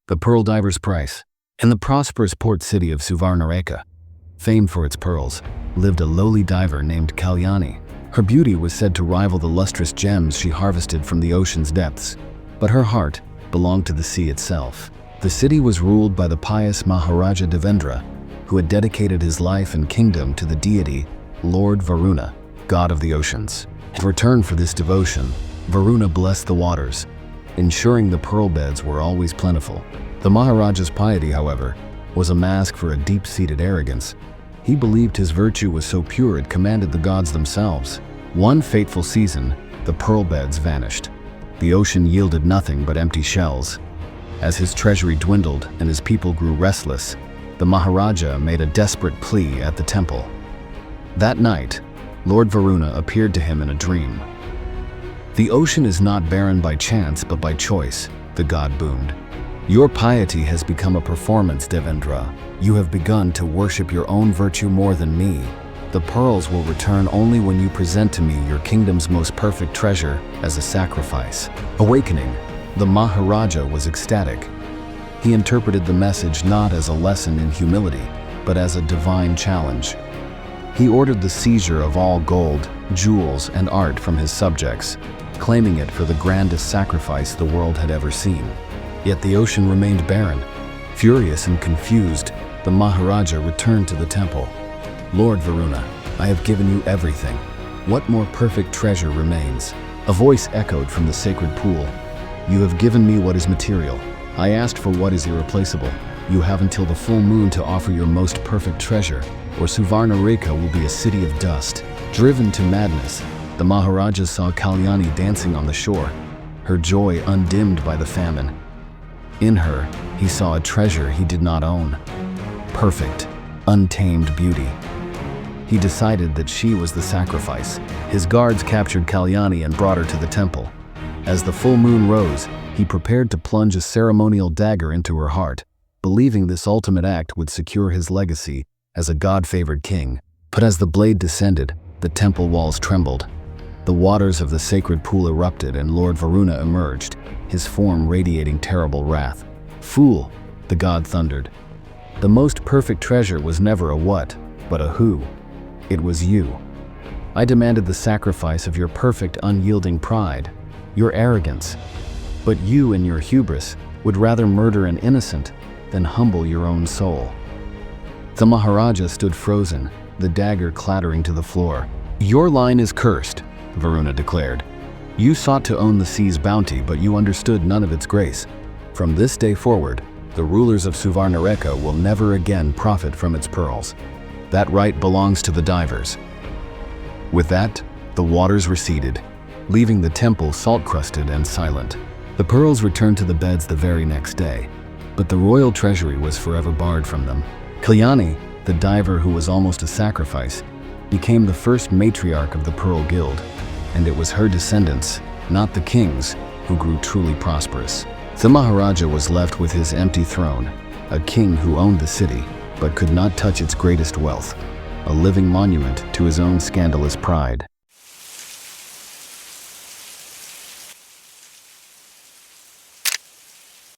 The Pearl Diver's Price. In the prosperous port city of Suvarnareka, famed for its pearls, lived a lowly diver named Kalyani. Her beauty was said to rival the lustrous gems she harvested from the ocean's depths, but her heart belonged to the sea itself. The city was ruled by the pious Maharaja Devendra, who had dedicated his life and kingdom to the deity Lord Varuna, god of the oceans. In return for this devotion, Varuna blessed the waters, ensuring the pearl beds were always plentiful. The Maharaja's piety, however, was a mask for a deep-seated arrogance. He believed his virtue was so pure it commanded the gods themselves. One fateful season, the pearl beds vanished. The ocean yielded nothing but empty shells. As his treasury dwindled and his people grew restless, the Maharaja made a desperate plea at the temple. That night, Lord Varuna appeared to him in a dream. "The ocean is not barren by chance but by choice," the god boomed. "Your piety has become a performance, Devendra. You have begun to worship your own virtue more than me. The pearls will return only when you present to me your kingdom's most perfect treasure as a sacrifice." Awakening, the Maharaja was ecstatic. He interpreted the message not as a lesson in humility, but as a divine challenge. He ordered the seizure of all gold, jewels, and art from his subjects, claiming it for the grandest sacrifice the world had ever seen. Yet the ocean remained barren. Furious and confused, the Maharaja returned to the temple. "Lord Varuna, I have given you everything. What more perfect treasure remains?" A voice echoed from the sacred pool. "You have given me what is material. I asked for what is irreplaceable. You have until the full moon to offer your most perfect treasure, or Suvarnareka will be a city of dust." Driven to madness, the Maharaja saw Kalyani dancing on the shore, her joy undimmed by the famine. In her, he saw a treasure he did not own. Perfect, untamed beauty. He decided that she was the sacrifice. His guards captured Kalyani and brought her to the temple. As the full moon rose, he prepared to plunge a ceremonial dagger into her heart, believing this ultimate act would secure his legacy as a god-favored king. But as the blade descended, the temple walls trembled. The waters of the sacred pool erupted and Lord Varuna emerged, his form radiating terrible wrath. "Fool," the god thundered. "The most perfect treasure was never a what, but a who. It was you. I demanded the sacrifice of your perfect, unyielding pride, your arrogance. But you, in your hubris, would rather murder an innocent than humble your own soul." The Maharaja stood frozen, the dagger clattering to the floor. "Your line is cursed," Varuna declared. "You sought to own the sea's bounty, but you understood none of its grace. From this day forward, the rulers of Suvarnareka will never again profit from its pearls. That right belongs to the divers." With that, the waters receded, leaving the temple salt-crusted and silent. The pearls returned to the beds the very next day, but the royal treasury was forever barred from them. Kalyani, the diver who was almost a sacrifice, became the first matriarch of the Pearl Guild, and it was her descendants, not the kings, who grew truly prosperous. The Maharaja was left with his empty throne, a king who owned the city, but could not touch its greatest wealth, a living monument to his own scandalous pride.